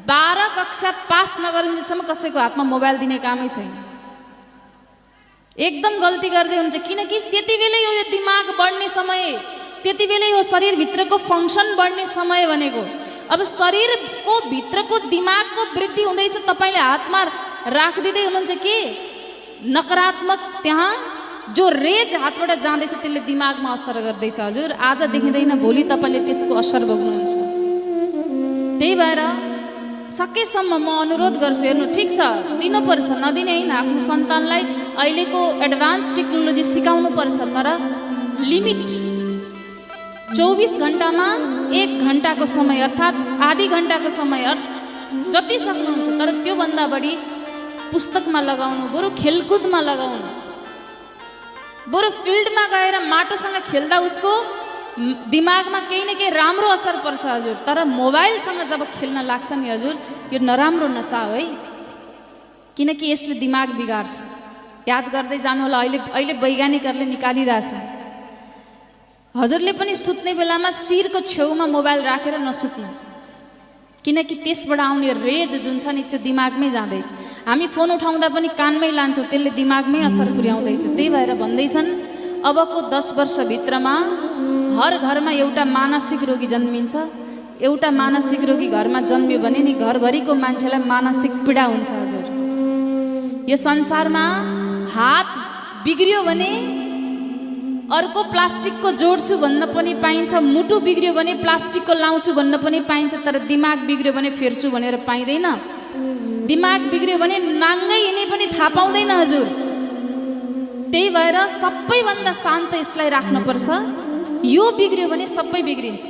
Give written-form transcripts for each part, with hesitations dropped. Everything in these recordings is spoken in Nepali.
12 कक्षा पास नगरुन्जेलसम्म कसैको हातमा मोबाइल दिने कामै छैन। एकदम गल्ती गर्दै हुन्छ, किनकि त्यति बेलै यो दिमाग बढ्ने समय, त्यति बेलै हो शरीरभित्रको फङ्सन बढ्ने समय भनेको। अब शरीरको भित्रको दिमागको वृद्धि हुँदैछ, तपाईँले हातमा राखिदिँदै हुनुहुन्छ कि नकारात्मक त्यहाँ जो रेज हातबाट जाँदैछ त्यसले दिमागमा असर गर्दैछ। हजुर आज देखिँदैन, भोलि तपाईँले त्यसको असर भोग्नुहुन्छ। त्यही भएर सकेसम्म म अनुरोध गर्छु, हेर्नु ठिक छ दिनुपर्छ, नदिने होइन, आफ्नो सन्तानलाई अहिलेको एडभान्स टेक्नोलोजी सिकाउनु पर्छ, तर लिमिट 24 घन्टामा 1 घन्टाको समय अर्थात् आधी घन्टाको समय जति सक्नुहुन्छ, तर त्योभन्दा बढी पुस्तकमा लगाउनु, बरु खेलकुदमा लगाउनु, बरु फिल्डमा गएर माटोसँग खेल्दा उसको दिमागमा केही न केही राम्रो असर पर्छ हजुर। तर मोबाइलसँग जब खेल्न लाग्छ नि हजुर, यो नराम्रो नसा हो है, किनकि यसले दिमाग बिगार्छ। याद गर्दै जानु होला, अहिले वैज्ञानिकहरूले निकालिरहेछ, हजुरले पनि सुत्ने बेलामा शिरको छेउमा मोबाइल राखेर नसुत्नु, किनकि त्यसबाट आउने रेज जुन छ नि त्यो दिमागमै जाँदैछ। हामी फोन उठाउँदा पनि कानमै लान्छौँ, त्यसले दिमागमै असर पुर्याउँदैछ। त्यही भएर भन्दैछन् अबको 10 वर्षभित्रमा हर घरमा एउटा मानसिक रोगी जन्मिन्छ। एउटा मानसिक रोगी घरमा जन्मियो भने नि घरभरिको मान्छेलाई मानसिक पीडा हुन्छ हजुर। यो संसारमा हात बिग्रियो भने अर्को प्लास्टिकको जोड्छु भन्न पनि पाइन्छ, मुटु बिग्रियो भने प्लास्टिकको लाउँछु भन्न पनि पाइन्छ, तर दिमाग बिग्रियो भने फेर्छु भनेर पाइँदैन। दिमाग बिग्रियो भने नाङ्गै हिँड्ने पनि थाहा पाउँदैन हजुर। त्यही भएर सबैभन्दा शान्त यसलाई राख्नुपर्छ, यो बिग्रियो भने सबै बिग्रिन्छ।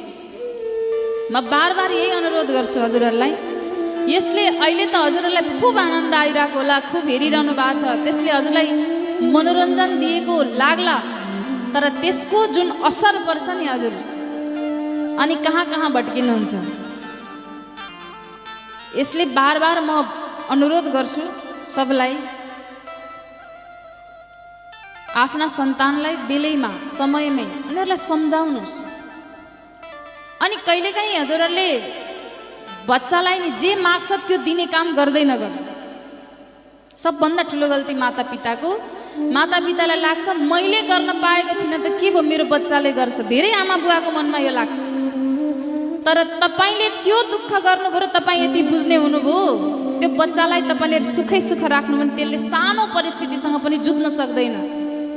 म बार बार यही अनुरोध गर्छु हजुरहरूलाई। यसले अहिले त हजुरहरूलाई खुब आनन्द आइरहेको होला, खुब हेरिरहनु भएको छ, त्यसले हजुरलाई मनोरञ्जन दिएको लाग्ला, तर त्यसको जुन असर पर्छ नि हजुर, अनि कहाँ कहाँ भट्किनुहुन्छ। यसले बार बार म अनुरोध गर्छु सबलाई, आफ्ना सन्तानलाई बेलैमा समयमै उनीहरूलाई सम्झाउनुहोस्। अनि कहिलेकाहीँ हजुरहरूले बच्चालाई नि जे माग्छ त्यो दिने काम गर्दै नगर्नु। सबभन्दा ठुलो गल्ती मातापितालाई लाग्छ मैले गर्न पाएको थिइनँ त के भयो मेरो बच्चाले गर्छ। धेरै आमा बुवाको मनमा यो लाग्छ, तर तपाईँले त्यो दुःख गर्नुभयो र तपाईँ यति बुझ्ने हुनुभयो, त्यो बच्चालाई तपाईँले सुखै सुख राख्नु भने त्यसले सानो परिस्थितिसँग पनि जुझ्न सक्दैन,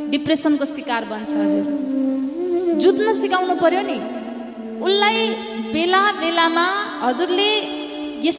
डिप्रेसनको शिकार बन्छ हजुर। जुझ्न सिकाउनु पर्यो नि उसलाई। बेला बेलामा हजुरले